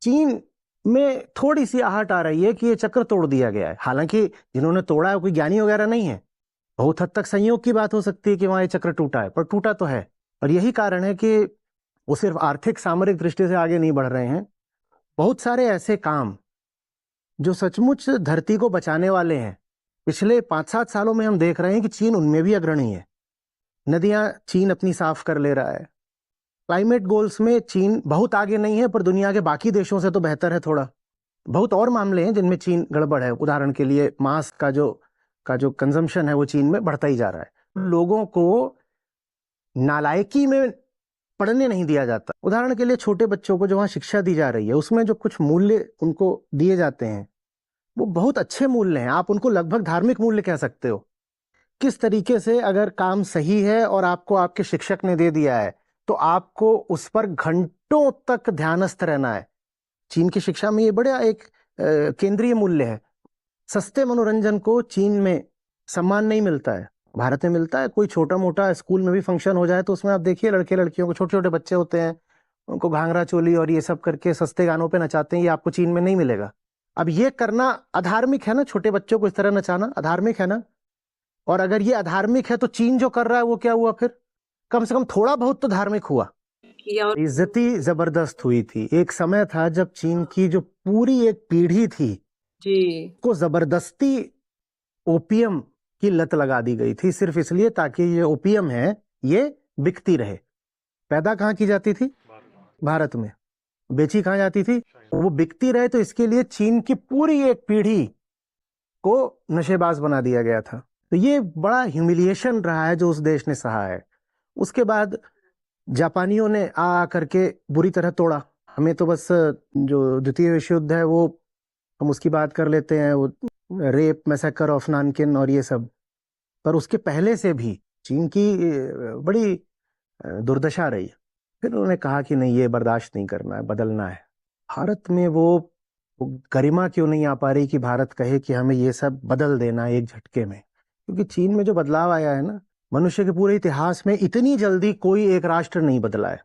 चीन में थोड़ी सी आहट आ रही है कि ये चक्र तोड़ दिया गया है। हालांकि जिन्होंने तोड़ा है कोई ज्ञानी वगैरह नहीं है, बहुत हद तक संयोग की बात हो सकती है कि वहां ये चक्र टूटा है, पर टूटा तो है। और यही कारण है कि वो सिर्फ आर्थिक सामरिक दृष्टि से आगे नहीं बढ़ रहे हैं। बहुत सारे ऐसे काम जो सचमुच धरती को बचाने वाले हैं, पिछले 5-7 सालों में हम देख रहे हैं कि चीन उनमें भी अग्रणी है। नदियां चीन अपनी साफ कर ले रहा है। क्लाइमेट गोल्स में चीन बहुत आगे नहीं है, पर दुनिया के बाकी देशों से तो बेहतर है थोड़ा। बहुत और मामले हैं जिनमें चीन गड़बड़ है। उदाहरण के लिए मांस का जो कंजम्पशन है वो चीन में बढ़ता ही जा रहा है। लोगों को नालायकी में पढ़ने नहीं दिया जाता। उदाहरण के लिए छोटे बच्चों को जो वहाँ शिक्षा दी जा रही है उसमें जो कुछ मूल्य उनको दिए जाते हैं वो बहुत अच्छे मूल्य हैं। आप उनको लगभग धार्मिक मूल्य कह सकते हो। किस तरीके से अगर काम सही है और आपको आपके शिक्षक ने दे दिया है तो आपको उस पर घंटों तक ध्यानस्थ रहना है। चीन की शिक्षा में ये बड़ा एक केंद्रीय मूल्य है। सस्ते मनोरंजन को चीन में सम्मान नहीं मिलता है, भारत में मिलता है। कोई छोटा मोटा स्कूल में भी फंक्शन हो जाए तो उसमें आप देखिए लड़के लड़कियों को, छोटे छोटे बच्चे होते हैं, उनको घाघरा चोली और ये सब करके सस्ते गानों पे नचाते हैं। ये आपको चीन में नहीं मिलेगा। अब ये करना अधार्मिक है ना, छोटे बच्चों को इस तरह नचाना अधार्मिक है ना। और अगर ये अधार्मिक है तो चीन जो कर रहा है वो क्या हुआ फिर? कम से कम थोड़ा बहुत तो धार्मिक हुआ। इज्जती जबरदस्त हुई थी। एक समय था जब चीन की जो पूरी एक पीढ़ी थी जी को जबरदस्ती ओपियम की लत लगा दी गई थी, सिर्फ इसलिए ताकि ये ओपियम है ये बिकती रहे। पैदा कहाँ की जाती थी? भारत में। बेची कहाँ जाती थी? वो बिकती रहे। तो इसके लिए चीन की पूरी एक पीढ़ी को नशेबाज बना दिया गया था। तो ये बड़ा ह्यूमिलिएशन रहा है जो उस देश ने सहा है। उसके बाद जापानियों ने आ करके बुरी तरह तोड़ा। हमें तो बस जो द्वितीय विश्व युद्ध है वो हम उसकी बात कर लेते हैं, वो रेप मैसेकर ऑफ नानकिन और ये सब। पर उसके पहले से भी चीन की बड़ी दुर्दशा रही। फिर उन्होंने कहा कि नहीं, ये बर्दाश्त नहीं करना है, बदलना है। भारत में वो गरिमा क्यों नहीं आ पा रही कि भारत कहे कि हमें ये सब बदल देना है एक झटके में? क्योंकि चीन में जो बदलाव आया है ना, मनुष्य के पूरे इतिहास में इतनी जल्दी कोई एक राष्ट्र नहीं बदला है।